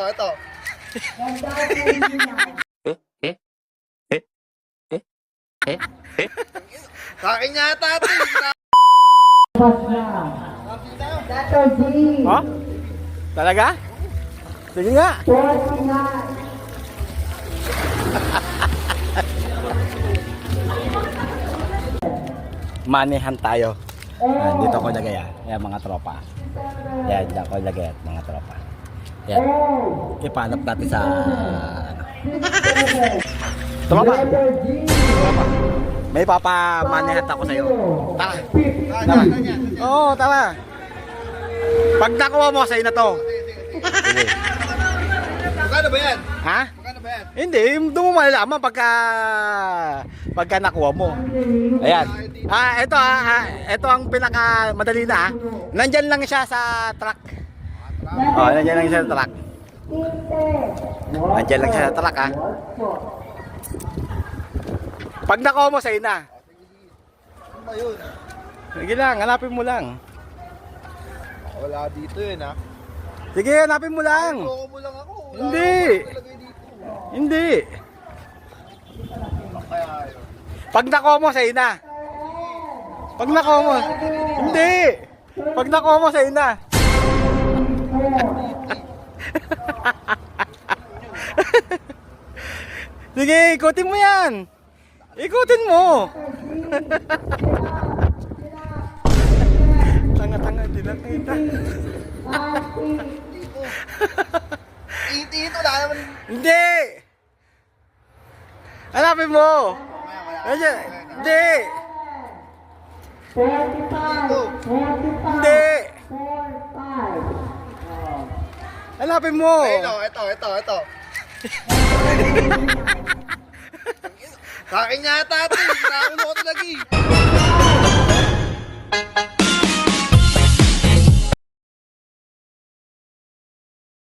ito. Sa akin yata ito. Oh? Talaga? Sige nga. Manihan tayo. Dito ako lagay Yan mga tropa. Yan, dito ako lagay mga tropa. Yan. Ipanap natin sa tropa. Tropa. May papamanihan ako sa'yo. Tara. Tara. Oo, tara. Pag nakuha mo, sa'yo na to. Sige. Magkano ba yan? Ha? Magkano ba yan? Hindi, doon mo malalaman pagka nakuha mo. Ayan. Ito ang pinaka madali na. Nandyan lang siya sa truck. Oh, nandyan lang siya sa truck. Nandyan lang siya sa truck Pag nakuha mo, sa'yo na. Ano ba yun? Sige lang, hanapin mo lang. Wala dito yun ha. Sige, hanapin mo lang. Loko mo lang ako. Wala Hindi. akong ilagay dito. Hindi. Kaya yun. Pag nakuha mo, sa'yo na. Pag nakuha mo. Hindi. Pag nakuha mo, sa'yo na. Sige, ikutin mo yan. Ikutin mo. Tanga-tanga, hindi na kita. Ito na naman. Hindi. Hanapin mo. Hindi. Hindi. Hanapin mo. Ayun o, ito. Sa akin yata ito. Nakaulo ko ito lagi.